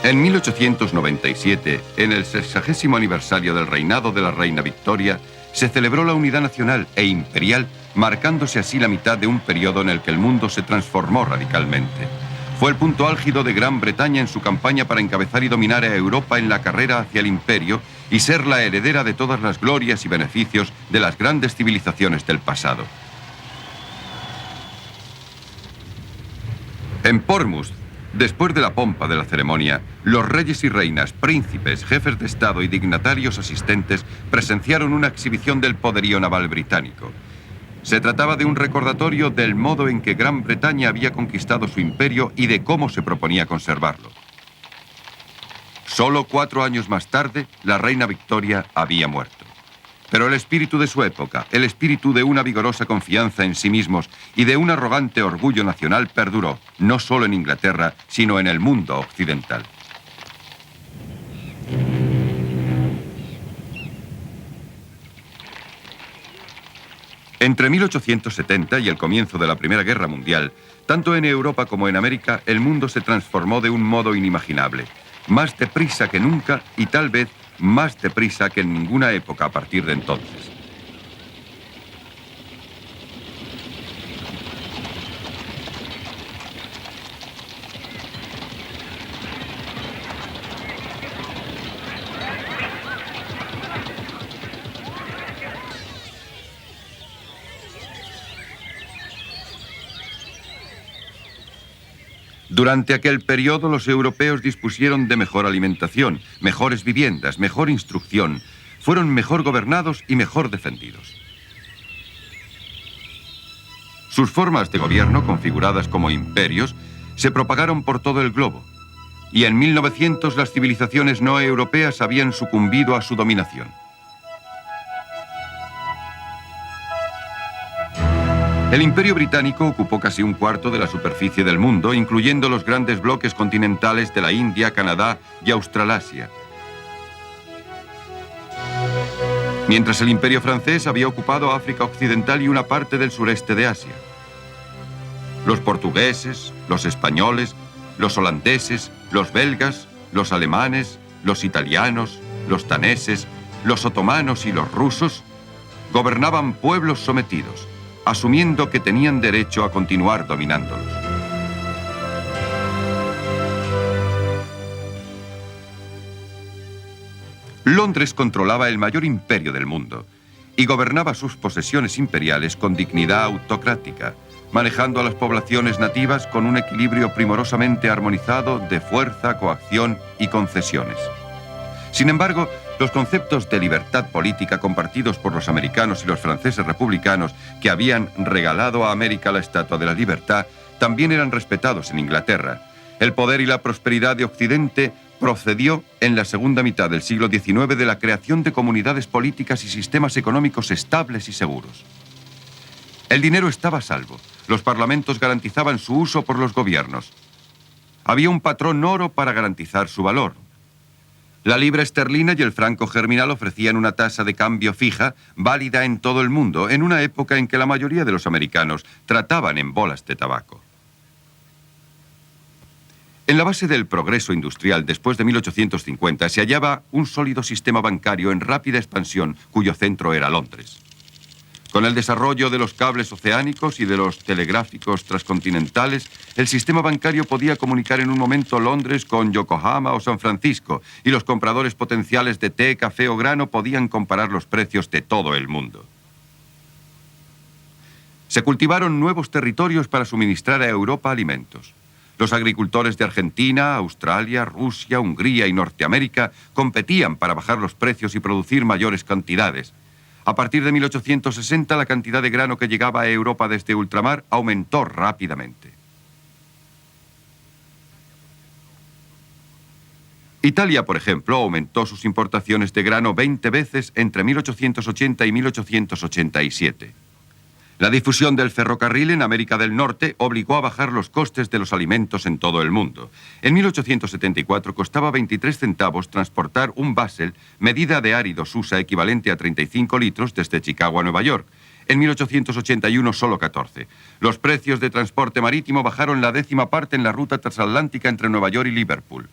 En 1897, en el 60º aniversario del reinado de la reina Victoria, se celebró la unidad nacional e imperial, marcándose así la mitad de un periodo en el que el mundo se transformó radicalmente. Fue el punto álgido de Gran Bretaña en su campaña para encabezar y dominar a Europa en la carrera hacia el imperio y ser la heredera de todas las glorias y beneficios de las grandes civilizaciones del pasado. En Portsmouth, después de la pompa de la ceremonia, los reyes y reinas, príncipes, jefes de Estado y dignatarios asistentes presenciaron una exhibición del poderío naval británico. Se trataba de un recordatorio del modo en que Gran Bretaña había conquistado su imperio y de cómo se proponía conservarlo. Solo 4 años más tarde, la reina Victoria había muerto. Pero el espíritu de su época, el espíritu de una vigorosa confianza en sí mismos y de un arrogante orgullo nacional perduró, no solo en Inglaterra, sino en el mundo occidental. Entre 1870 y el comienzo de la Primera Guerra Mundial, tanto en Europa como en América, el mundo se transformó de un modo inimaginable. Más deprisa que nunca y tal vez más deprisa que en ninguna época a partir de entonces. Durante aquel periodo, los europeos dispusieron de mejor alimentación, mejores viviendas, mejor instrucción, fueron mejor gobernados y mejor defendidos. Sus formas de gobierno, configuradas como imperios, se propagaron por todo el globo, y en 1900 las civilizaciones no europeas habían sucumbido a su dominación. El Imperio Británico ocupó casi un cuarto de la superficie del mundo, incluyendo los grandes bloques continentales de la India, Canadá y Australasia. Mientras el Imperio francés había ocupado África Occidental y una parte del sureste de Asia. Los portugueses, los españoles, los holandeses, los belgas, los alemanes, los italianos, los daneses, los otomanos y los rusos gobernaban pueblos sometidos, asumiendo que tenían derecho a continuar dominándolos. Londres controlaba el mayor imperio del mundo y gobernaba sus posesiones imperiales con dignidad autocrática, manejando a las poblaciones nativas con un equilibrio primorosamente armonizado de fuerza, coacción y concesiones. Sin embargo, los conceptos de libertad política compartidos por los americanos y los franceses republicanos que habían regalado a América la Estatua de la Libertad también eran respetados en Inglaterra. El poder y la prosperidad de Occidente procedió en la segunda mitad del siglo XIX de la creación de comunidades políticas y sistemas económicos estables y seguros. El dinero estaba a salvo. Los parlamentos garantizaban su uso por los gobiernos. Había un patrón oro para garantizar su valor. La libra esterlina y el franco germinal ofrecían una tasa de cambio fija, válida en todo el mundo, en una época en que la mayoría de los americanos trataban en bolas de tabaco. En la base del progreso industrial después de 1850 se hallaba un sólido sistema bancario en rápida expansión, cuyo centro era Londres. Con el desarrollo de los cables oceánicos y de los telegráficos transcontinentales, el sistema bancario podía comunicar en un momento Londres con Yokohama o San Francisco, y los compradores potenciales de té, café o grano podían comparar los precios de todo el mundo. Se cultivaron nuevos territorios para suministrar a Europa alimentos. Los agricultores de Argentina, Australia, Rusia, Hungría y Norteamérica competían para bajar los precios y producir mayores cantidades. A partir de 1860, la cantidad de grano que llegaba a Europa desde ultramar aumentó rápidamente. Italia, por ejemplo, aumentó sus importaciones de grano 20 veces entre 1880 y 1887. La difusión del ferrocarril en América del Norte obligó a bajar los costes de los alimentos en todo el mundo. En 1874 costaba 23 centavos transportar un Basel, medida de árido Susa equivalente a 35 litros desde Chicago a Nueva York. En 1881 solo 14. Los precios de transporte marítimo bajaron la 10ª parte en la ruta transatlántica entre Nueva York y Liverpool.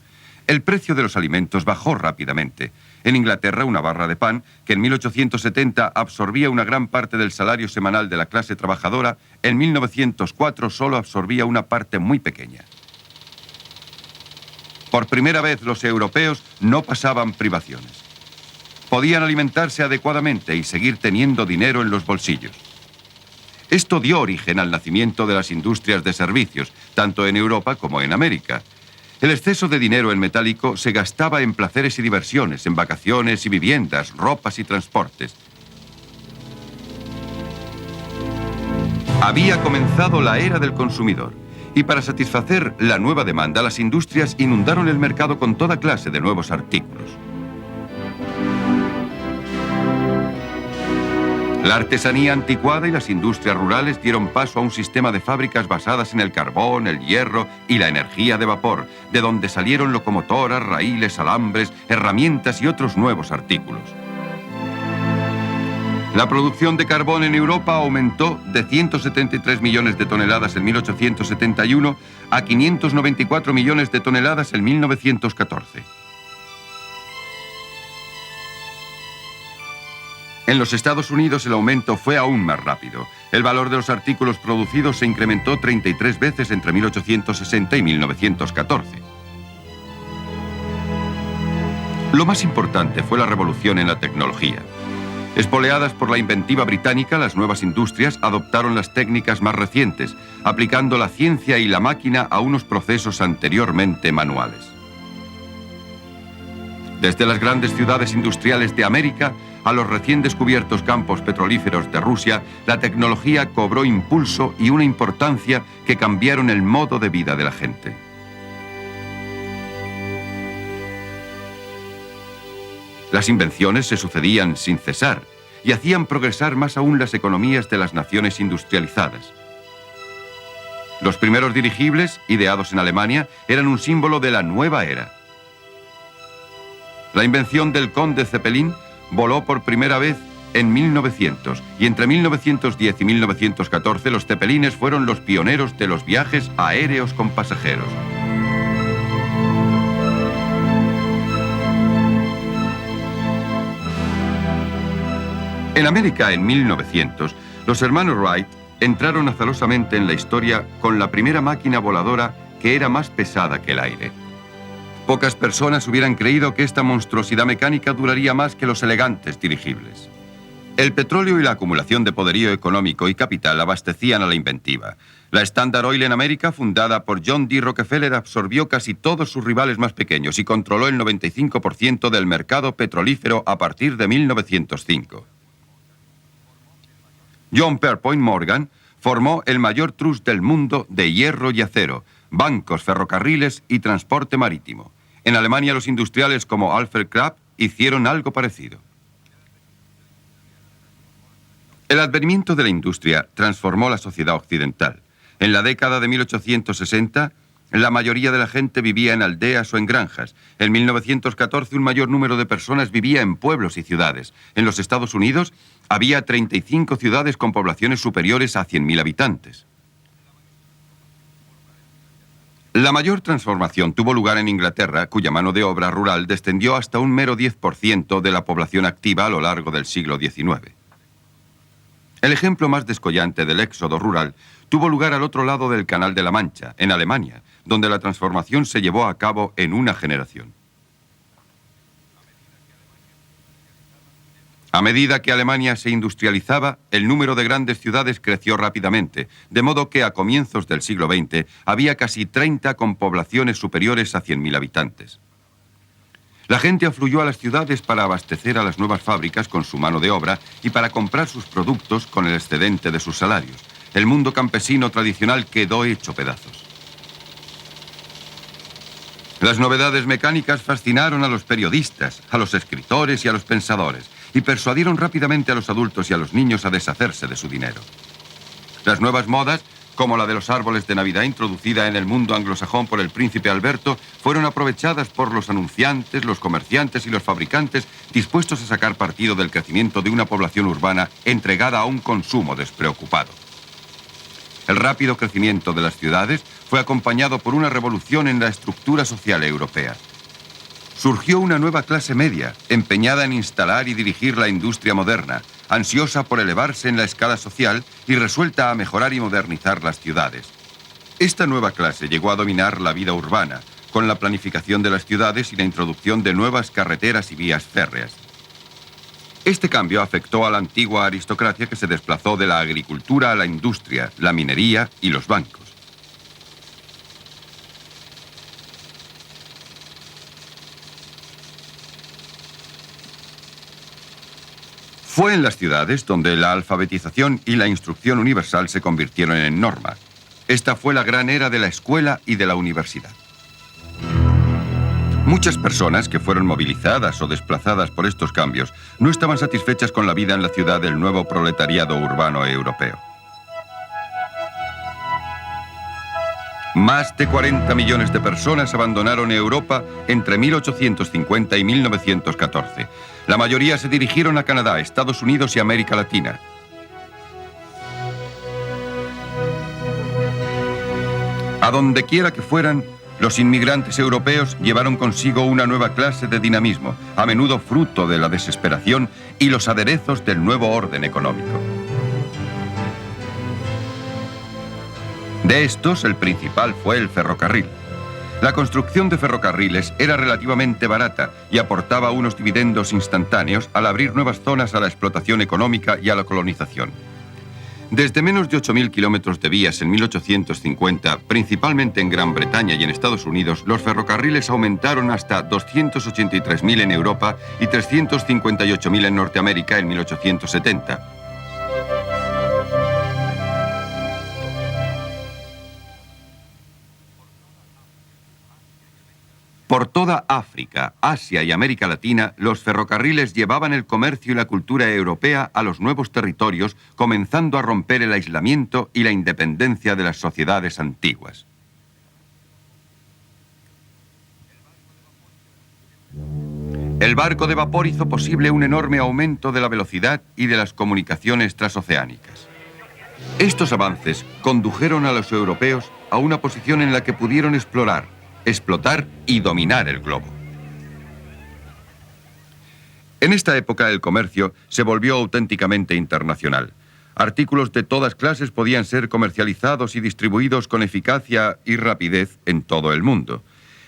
el precio de los alimentos bajó rápidamente. En Inglaterra, una barra de pan, que en 1870 absorbía una gran parte del salario semanal de la clase trabajadora, en 1904 solo absorbía una parte muy pequeña. Por primera vez los europeos no pasaban privaciones. Podían alimentarse adecuadamente y seguir teniendo dinero en los bolsillos. Esto dio origen al nacimiento de las industrias de servicios, tanto en Europa como en América. El exceso de dinero en metálico se gastaba en placeres y diversiones, en vacaciones y viviendas, ropas y transportes. Había comenzado la era del consumidor, y para satisfacer la nueva demanda, las industrias inundaron el mercado con toda clase de nuevos artículos. La artesanía anticuada y las industrias rurales dieron paso a un sistema de fábricas basadas en el carbón, el hierro y la energía de vapor, de donde salieron locomotoras, raíles, alambres, herramientas y otros nuevos artículos. La producción de carbón en Europa aumentó de 173 millones de toneladas en 1871 a 594 millones de toneladas en 1914. En los Estados Unidos el aumento fue aún más rápido. El valor de los artículos producidos se incrementó 33 veces entre 1860 y 1914. Lo más importante fue la revolución en la tecnología. Espoleadas por la inventiva británica, las nuevas industrias adoptaron las técnicas más recientes, aplicando la ciencia y la máquina a unos procesos anteriormente manuales. Desde las grandes ciudades industriales de América a los recién descubiertos campos petrolíferos de Rusia, la tecnología cobró impulso y una importancia que cambiaron el modo de vida de la gente. Las invenciones se sucedían sin cesar y hacían progresar más aún las economías de las naciones industrializadas. Los primeros dirigibles, ideados en Alemania, eran un símbolo de la nueva era. La invención del Conde Zeppelin voló por primera vez en 1900 y entre 1910 y 1914 los Zeppelines fueron los pioneros de los viajes aéreos con pasajeros. En América, en 1900, los hermanos Wright entraron azarosamente en la historia con la primera máquina voladora que era más pesada que el aire. Pocas personas hubieran creído que esta monstruosidad mecánica duraría más que los elegantes dirigibles. El petróleo y la acumulación de poderío económico y capital abastecían a la inventiva. La Standard Oil en América, fundada por John D. Rockefeller, absorbió casi todos sus rivales más pequeños y controló el 95% del mercado petrolífero a partir de 1905. John Pierpont Morgan formó el mayor trust del mundo de hierro y acero, bancos, ferrocarriles y transporte marítimo. En Alemania, los industriales como Alfred Krapp hicieron algo parecido. El advenimiento de la industria transformó la sociedad occidental. En la década de 1860, la mayoría de la gente vivía en aldeas o en granjas. En 1914, un mayor número de personas vivía en pueblos y ciudades. En los Estados Unidos, había 35 ciudades con poblaciones superiores a 100.000 habitantes. La mayor transformación tuvo lugar en Inglaterra, cuya mano de obra rural descendió hasta un mero 10% de la población activa a lo largo del siglo XIX. El ejemplo más descollante del éxodo rural tuvo lugar al otro lado del Canal de la Mancha, en Alemania, donde la transformación se llevó a cabo en una generación. A medida que Alemania se industrializaba, el número de grandes ciudades creció rápidamente, de modo que a comienzos del siglo XX había casi 30 con poblaciones superiores a 100.000 habitantes. La gente afluyó a las ciudades para abastecer a las nuevas fábricas con su mano de obra y para comprar sus productos con el excedente de sus salarios. El mundo campesino tradicional quedó hecho pedazos. Las novedades mecánicas fascinaron a los periodistas, a los escritores y a los pensadores, y persuadieron rápidamente a los adultos y a los niños a deshacerse de su dinero. Las nuevas modas, como la de los árboles de Navidad introducida en el mundo anglosajón por el príncipe Alberto, fueron aprovechadas por los anunciantes, los comerciantes y los fabricantes dispuestos a sacar partido del crecimiento de una población urbana entregada a un consumo despreocupado. El rápido crecimiento de las ciudades fue acompañado por una revolución en la estructura social europea. Surgió una nueva clase media, empeñada en instalar y dirigir la industria moderna, ansiosa por elevarse en la escala social y resuelta a mejorar y modernizar las ciudades. Esta nueva clase llegó a dominar la vida urbana, con la planificación de las ciudades y la introducción de nuevas carreteras y vías férreas. Este cambio afectó a la antigua aristocracia que se desplazó de la agricultura a la industria, la minería y los bancos. Fue en las ciudades donde la alfabetización y la instrucción universal se convirtieron en norma. Esta fue la gran era de la escuela y de la universidad. Muchas personas que fueron movilizadas o desplazadas por estos cambios no estaban satisfechas con la vida en la ciudad del nuevo proletariado urbano europeo. Más de 40 millones de personas abandonaron Europa entre 1850 y 1914. La mayoría se dirigieron a Canadá, Estados Unidos y América Latina. A donde quiera que fueran, los inmigrantes europeos llevaron consigo una nueva clase de dinamismo, a menudo fruto de la desesperación y los aderezos del nuevo orden económico. De estos, el principal fue el ferrocarril. La construcción de ferrocarriles era relativamente barata y aportaba unos dividendos instantáneos al abrir nuevas zonas a la explotación económica y a la colonización. Desde menos de 8.000 kilómetros de vías en 1850, principalmente en Gran Bretaña y en Estados Unidos, los ferrocarriles aumentaron hasta 283.000 en Europa y 358.000 en Norteamérica en 1870. Por toda África, Asia y América Latina, los ferrocarriles llevaban el comercio y la cultura europea a los nuevos territorios, comenzando a romper el aislamiento y la independencia de las sociedades antiguas. El barco de vapor hizo posible un enorme aumento de la velocidad y de las comunicaciones transoceánicas. Estos avances condujeron a los europeos a una posición en la que pudieron explorar, explotar y dominar el globo. En esta época el comercio se volvió auténticamente internacional. Artículos de todas clases podían ser comercializados y distribuidos con eficacia y rapidez en todo el mundo.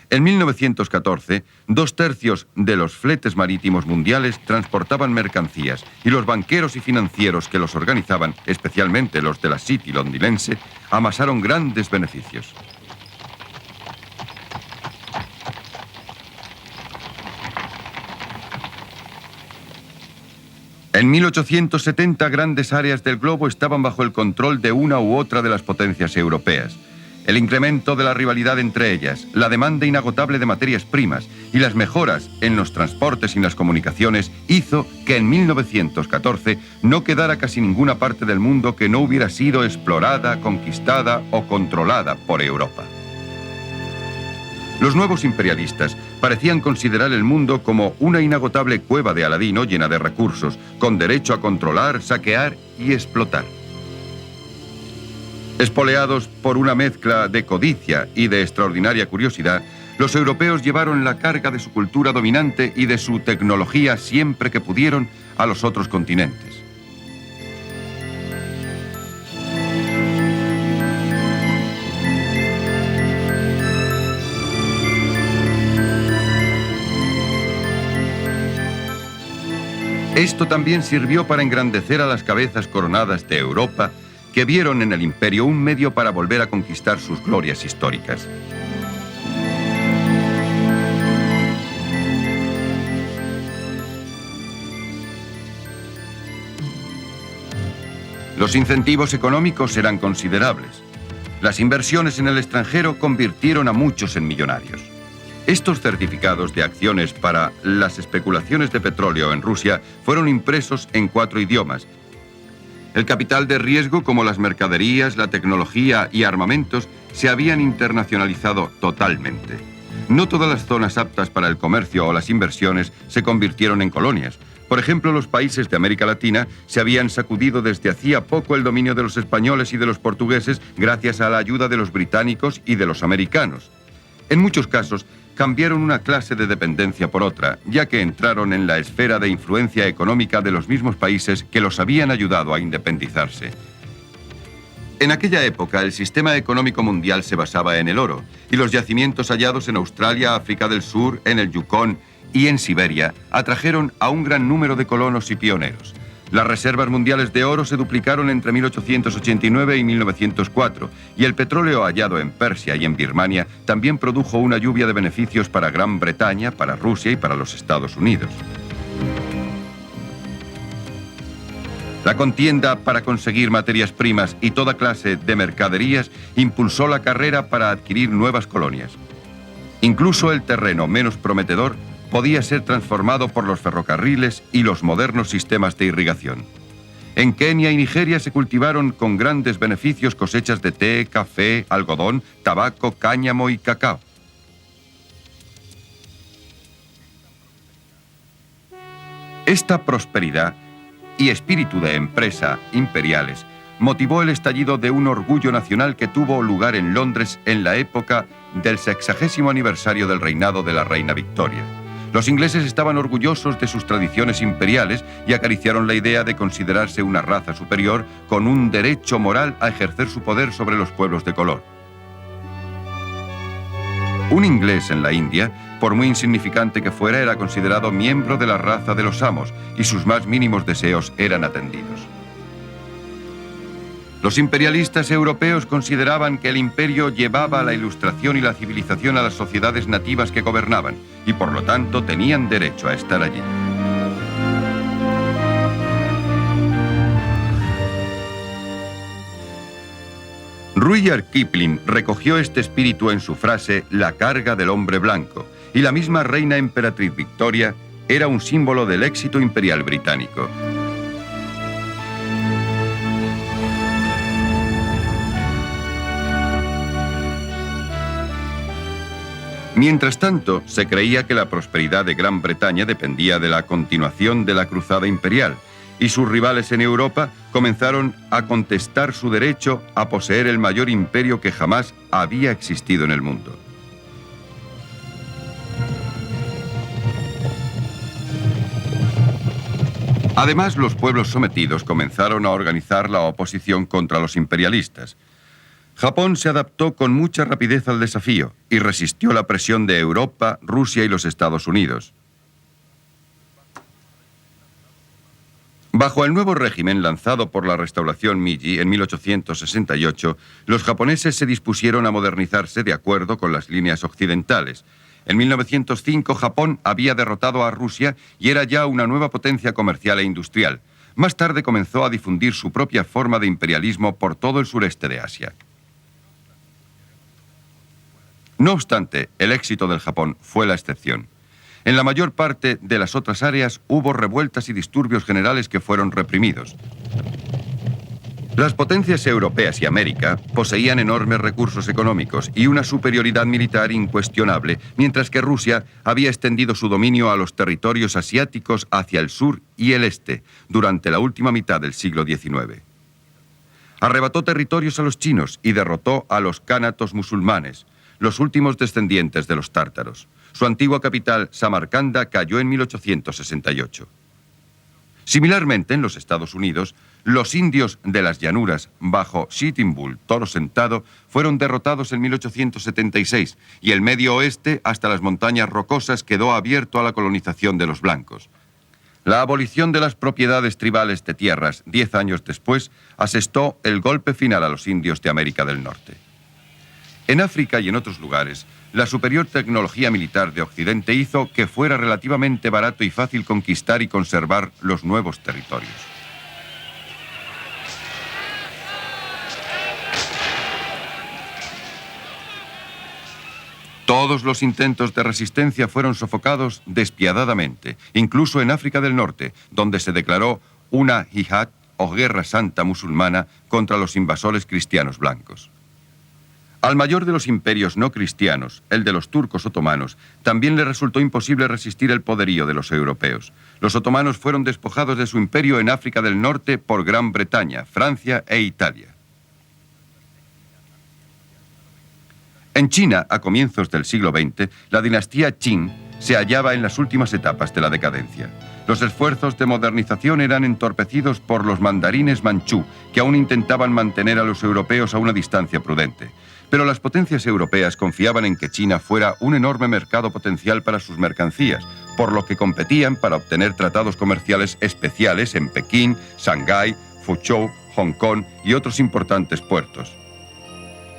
En 1914, 2/3 de los fletes marítimos mundiales transportaban mercancías y los banqueros y financieros que los organizaban, especialmente los de la City londinense, amasaron grandes beneficios. En 1870, grandes áreas del globo estaban bajo el control de una u otra de las potencias europeas. El incremento de la rivalidad entre ellas, la demanda inagotable de materias primas y las mejoras en los transportes y las comunicaciones hizo que en 1914 no quedara casi ninguna parte del mundo que no hubiera sido explorada, conquistada o controlada por Europa. Los nuevos imperialistas parecían considerar el mundo como una inagotable cueva de Aladino llena de recursos, con derecho a controlar, saquear y explotar. Espoleados por una mezcla de codicia y de extraordinaria curiosidad, los europeos llevaron la carga de su cultura dominante y de su tecnología siempre que pudieron a los otros continentes. Esto también sirvió para engrandecer a las cabezas coronadas de Europa, que vieron en el imperio un medio para volver a conquistar sus glorias históricas. Los incentivos económicos eran considerables. Las inversiones en el extranjero convirtieron a muchos en millonarios. Estos certificados de acciones para las especulaciones de petróleo en Rusia fueron impresos en 4 idiomas. El capital de riesgo, como las mercaderías, la tecnología y armamentos, se habían internacionalizado totalmente. No todas las zonas aptas para el comercio o las inversiones se convirtieron en colonias. Por ejemplo, los países de América Latina se habían sacudido desde hacía poco el dominio de los españoles y de los portugueses gracias a la ayuda de los británicos y de los americanos. En muchos casos, cambiaron una clase de dependencia por otra, ya que entraron en la esfera de influencia económica de los mismos países que los habían ayudado a independizarse. En aquella época, el sistema económico mundial se basaba en el oro, y los yacimientos hallados en Australia, África del Sur, en el Yukón y en Siberia atrajeron a un gran número de colonos y pioneros. Las reservas mundiales de oro se duplicaron entre 1889 y 1904, y el petróleo hallado en Persia y en Birmania también produjo una lluvia de beneficios para Gran Bretaña, para Rusia y para los Estados Unidos. La contienda para conseguir materias primas y toda clase de mercaderías impulsó la carrera para adquirir nuevas colonias. Incluso el terreno menos prometedor podía ser transformado por los ferrocarriles y los modernos sistemas de irrigación. En Kenia y Nigeria se cultivaron con grandes beneficios cosechas de té, café, algodón, tabaco, cáñamo y cacao. Esta prosperidad y espíritu de empresa imperiales motivó el estallido de un orgullo nacional que tuvo lugar en Londres en la época del 60º aniversario del reinado de la reina Victoria. Los ingleses estaban orgullosos de sus tradiciones imperiales y acariciaron la idea de considerarse una raza superior con un derecho moral a ejercer su poder sobre los pueblos de color. Un inglés en la India, por muy insignificante que fuera, era considerado miembro de la raza de los amos y sus más mínimos deseos eran atendidos. Los imperialistas europeos consideraban que el imperio llevaba la ilustración y la civilización a las sociedades nativas que gobernaban y por lo tanto tenían derecho a estar allí. Rudyard Kipling recogió este espíritu en su frase «La carga del hombre blanco», y la misma reina emperatriz Victoria era un símbolo del éxito imperial británico. Mientras tanto, se creía que la prosperidad de Gran Bretaña dependía de la continuación de la cruzada imperial, y sus rivales en Europa comenzaron a contestar su derecho a poseer el mayor imperio que jamás había existido en el mundo. Además, los pueblos sometidos comenzaron a organizar la oposición contra los imperialistas. Japón se adaptó con mucha rapidez al desafío y resistió la presión de Europa, Rusia y los Estados Unidos. Bajo el nuevo régimen lanzado por la restauración Meiji en 1868, los japoneses se dispusieron a modernizarse de acuerdo con las líneas occidentales. En 1905, Japón había derrotado a Rusia y era ya una nueva potencia comercial e industrial. Más tarde comenzó a difundir su propia forma de imperialismo por todo el sureste de Asia. No obstante, el éxito del Japón fue la excepción. En la mayor parte de las otras áreas hubo revueltas y disturbios generales que fueron reprimidos. Las potencias europeas y América poseían enormes recursos económicos y una superioridad militar incuestionable, mientras que Rusia había extendido su dominio a los territorios asiáticos hacia el sur y el este durante la última mitad del siglo XIX. Arrebató territorios a los chinos y derrotó a los cánatos musulmanes, los últimos descendientes de los tártaros. Su antigua capital, Samarcanda, cayó en 1868. Similarmente, en los Estados Unidos, los indios de las llanuras bajo Sitting Bull, Toro Sentado, fueron derrotados en 1876 y el Medio Oeste, hasta las montañas rocosas, quedó abierto a la colonización de los blancos. La abolición de las propiedades tribales de tierras, 10 años después, asestó el golpe final a los indios de América del Norte. En África y en otros lugares, la superior tecnología militar de Occidente hizo que fuera relativamente barato y fácil conquistar y conservar los nuevos territorios. Todos los intentos de resistencia fueron sofocados despiadadamente, incluso en África del Norte, donde se declaró una jihad o guerra santa musulmana contra los invasores cristianos blancos. Al mayor de los imperios no cristianos, el de los turcos otomanos, también le resultó imposible resistir el poderío de los europeos. Los otomanos fueron despojados de su imperio en África del Norte por Gran Bretaña, Francia e Italia. En China, a comienzos del siglo XX, la dinastía Qing se hallaba en las últimas etapas de la decadencia. Los esfuerzos de modernización eran entorpecidos por los mandarines manchú, que aún intentaban mantener a los europeos a una distancia prudente. Pero las potencias europeas confiaban en que China fuera un enorme mercado potencial para sus mercancías, por lo que competían para obtener tratados comerciales especiales en Pekín, Shanghái, Fuzhou, Hong Kong y otros importantes puertos.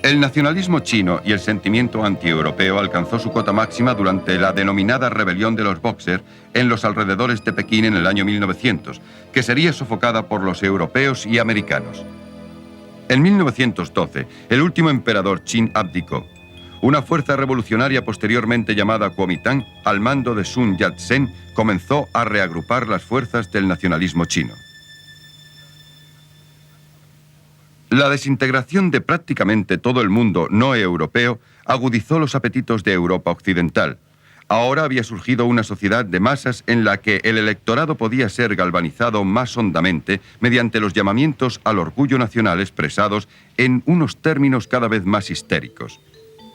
El nacionalismo chino y el sentimiento antieuropeo alcanzó su cota máxima durante la denominada rebelión de los Bóxer en los alrededores de Pekín en el año 1900, que sería sofocada por los europeos y americanos. En 1912, el último emperador Qin abdicó. Una fuerza revolucionaria posteriormente llamada Kuomintang, al mando de Sun Yat-sen, comenzó a reagrupar las fuerzas del nacionalismo chino. La desintegración de prácticamente todo el mundo no europeo agudizó los apetitos de Europa occidental. Ahora había surgido una sociedad de masas en la que el electorado podía ser galvanizado más hondamente mediante los llamamientos al orgullo nacional expresados en unos términos cada vez más histéricos.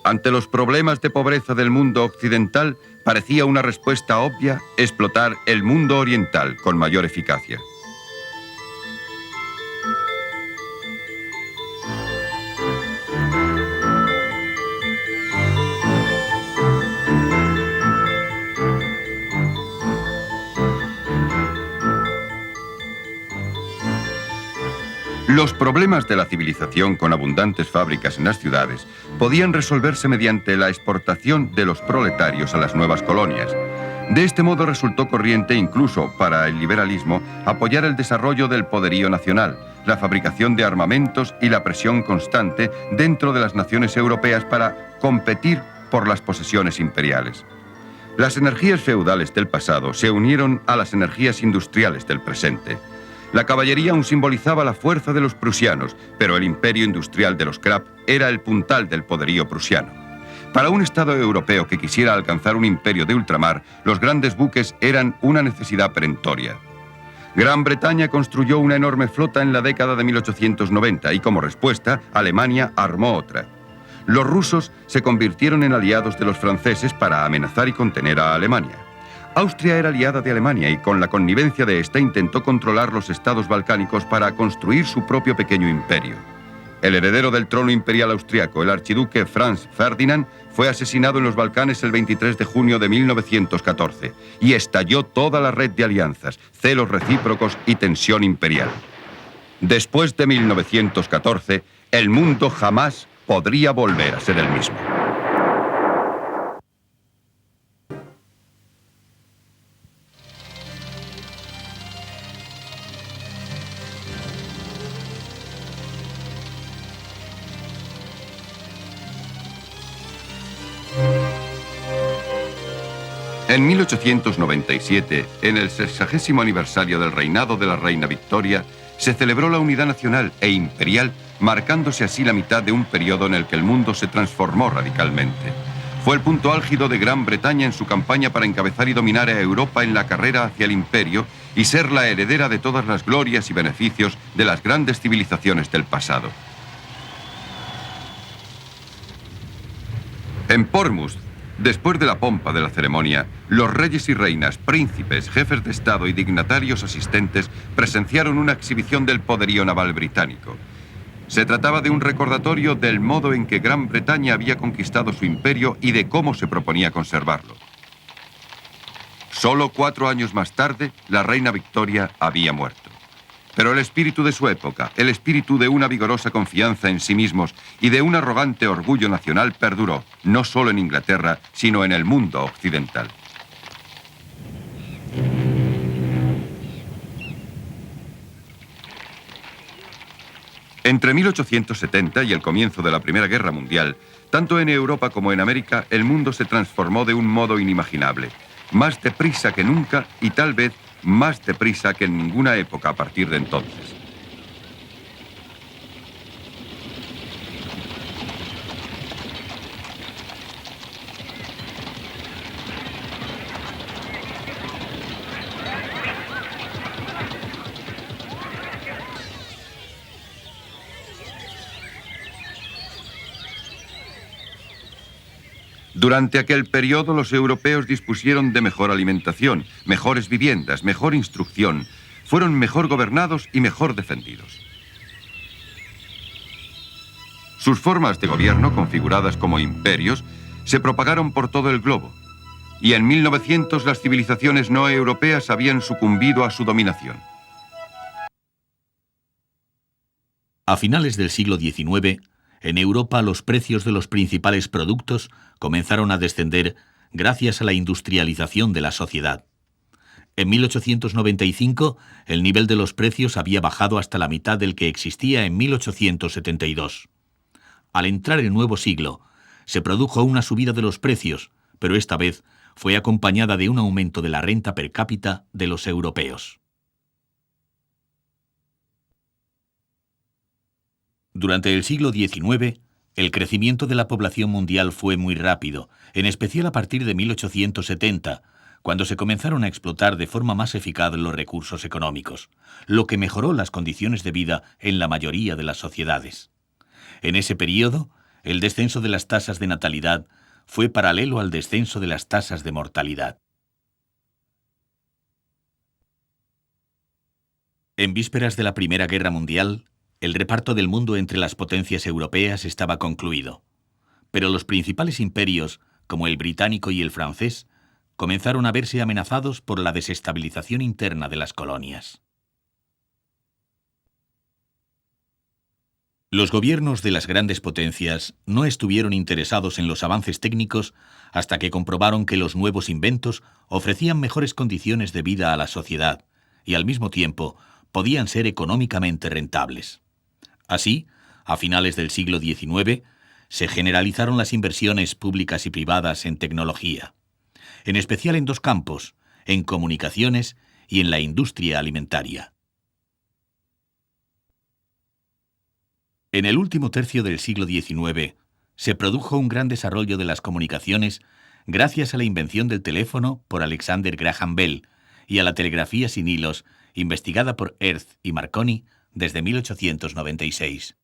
Ante los problemas de pobreza del mundo occidental, parecía una respuesta obvia explotar el mundo oriental con mayor eficacia. Los problemas de la civilización con abundantes fábricas en las ciudades podían resolverse mediante la exportación de los proletarios a las nuevas colonias. De este modo resultó corriente incluso para el liberalismo apoyar el desarrollo del poderío nacional, la fabricación de armamentos y la presión constante dentro de las naciones europeas para competir por las posesiones imperiales. Las energías feudales del pasado se unieron a las energías industriales del presente. La caballería aún simbolizaba la fuerza de los prusianos, pero el imperio industrial de los Krapp era el puntal del poderío prusiano. Para un Estado europeo que quisiera alcanzar un imperio de ultramar, los grandes buques eran una necesidad perentoria. Gran Bretaña construyó una enorme flota en la década de 1890 y como respuesta, Alemania armó otra. Los rusos se convirtieron en aliados de los franceses para amenazar y contener a Alemania. Austria era aliada de Alemania y con la connivencia de esta intentó controlar los estados balcánicos para construir su propio pequeño imperio. El heredero del trono imperial austriaco, el archiduque Franz Ferdinand, fue asesinado en los Balcanes el 23 de junio de 1914 y estalló toda la red de alianzas, celos recíprocos y tensión imperial. Después de 1914, el mundo jamás podría volver a ser el mismo. En 1897, en el 60º aniversario del reinado de la reina Victoria, se celebró la unidad nacional e imperial, marcándose así la mitad de un periodo en el que el mundo se transformó radicalmente. Fue el punto álgido de Gran Bretaña en su campaña para encabezar y dominar a Europa en la carrera hacia el imperio y ser la heredera de todas las glorias y beneficios de las grandes civilizaciones del pasado. En Portsmouth, después de la pompa de la ceremonia, los reyes y reinas, príncipes, jefes de Estado y dignatarios asistentes presenciaron una exhibición del poderío naval británico. Se trataba de un recordatorio del modo en que Gran Bretaña había conquistado su imperio y de cómo se proponía conservarlo. Solo 4 años más tarde, la reina Victoria había muerto. Pero el espíritu de su época, el espíritu de una vigorosa confianza en sí mismos y de un arrogante orgullo nacional perduró, no solo en Inglaterra, sino en el mundo occidental. Entre 1870 y el comienzo de la Primera Guerra Mundial, tanto en Europa como en América, el mundo se transformó de un modo inimaginable. Más deprisa que nunca y tal vez más deprisa que en ninguna época a partir de entonces. Durante aquel periodo los europeos dispusieron de mejor alimentación, mejores viviendas, mejor instrucción, fueron mejor gobernados y mejor defendidos. Sus formas de gobierno, configuradas como imperios, se propagaron por todo el globo, y en 1900 las civilizaciones no europeas habían sucumbido a su dominación. A finales del siglo XIX, en Europa los precios de los principales productos comenzaron a descender gracias a la industrialización de la sociedad. En 1895, el nivel de los precios había bajado hasta la mitad del que existía en 1872. Al entrar el nuevo siglo, se produjo una subida de los precios, pero esta vez fue acompañada de un aumento de la renta per cápita de los europeos. Durante el siglo XIX, el crecimiento de la población mundial fue muy rápido, en especial a partir de 1870, cuando se comenzaron a explotar de forma más eficaz los recursos económicos, lo que mejoró las condiciones de vida en la mayoría de las sociedades. En ese periodo, el descenso de las tasas de natalidad fue paralelo al descenso de las tasas de mortalidad. En vísperas de la Primera Guerra Mundial, el reparto del mundo entre las potencias europeas estaba concluido, pero los principales imperios, como el británico y el francés, comenzaron a verse amenazados por la desestabilización interna de las colonias. Los gobiernos de las grandes potencias no estuvieron interesados en los avances técnicos hasta que comprobaron que los nuevos inventos ofrecían mejores condiciones de vida a la sociedad y al mismo tiempo podían ser económicamente rentables. Así, a finales del siglo XIX, se generalizaron las inversiones públicas y privadas en tecnología, en especial en dos campos, en comunicaciones y en la industria alimentaria. En el último tercio del siglo XIX, se produjo un gran desarrollo de las comunicaciones gracias a la invención del teléfono por Alexander Graham Bell y a la telegrafía sin hilos, investigada por Hertz y Marconi desde 1896.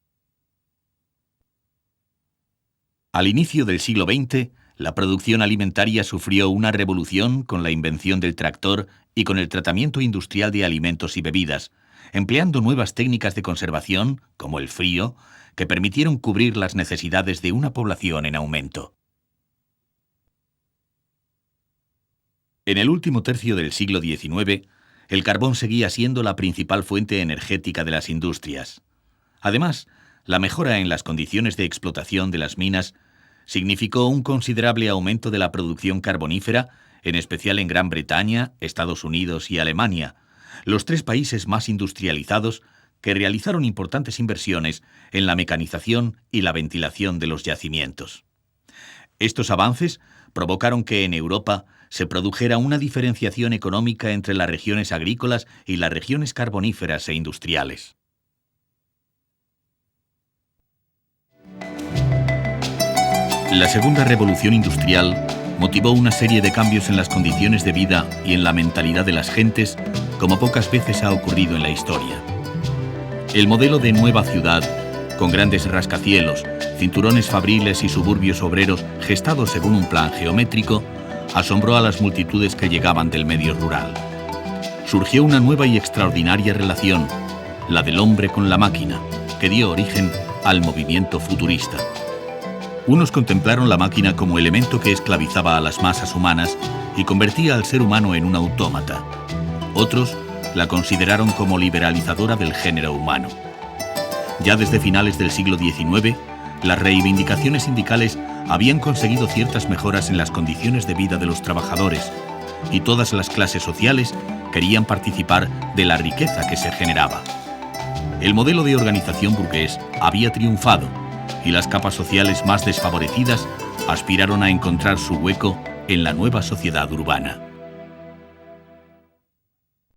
Al inicio del siglo XX, la producción alimentaria sufrió una revolución con la invención del tractor y con el tratamiento industrial de alimentos y bebidas, empleando nuevas técnicas de conservación, como el frío, que permitieron cubrir las necesidades de una población en aumento. En el último tercio del siglo XIX, el carbón seguía siendo la principal fuente energética de las industrias. Además, la mejora en las condiciones de explotación de las minas significó un considerable aumento de la producción carbonífera, en especial en Gran Bretaña, Estados Unidos y Alemania, los tres países más industrializados que realizaron importantes inversiones en la mecanización y la ventilación de los yacimientos. Estos avances provocaron que en Europa se produjera una diferenciación económica entre las regiones agrícolas y las regiones carboníferas e industriales. La segunda revolución industrial motivó una serie de cambios en las condiciones de vida y en la mentalidad de las gentes como pocas veces ha ocurrido en la historia. El modelo de nueva ciudad, con grandes rascacielos, cinturones fabriles y suburbios obreros gestados según un plan geométrico, asombró a las multitudes que llegaban del medio rural. Surgió una nueva y extraordinaria relación, la del hombre con la máquina, que dio origen al movimiento futurista. Unos contemplaron la máquina como elemento que esclavizaba a las masas humanas y convertía al ser humano en un autómata. Otros la consideraron como liberalizadora del género humano. Ya desde finales del siglo XIX, las reivindicaciones sindicales habían conseguido ciertas mejoras en las condiciones de vida de los trabajadores, y todas las clases sociales querían participar de la riqueza que se generaba. El modelo de organización burgués había triunfado, y las capas sociales más desfavorecidas aspiraron a encontrar su hueco en la nueva sociedad urbana.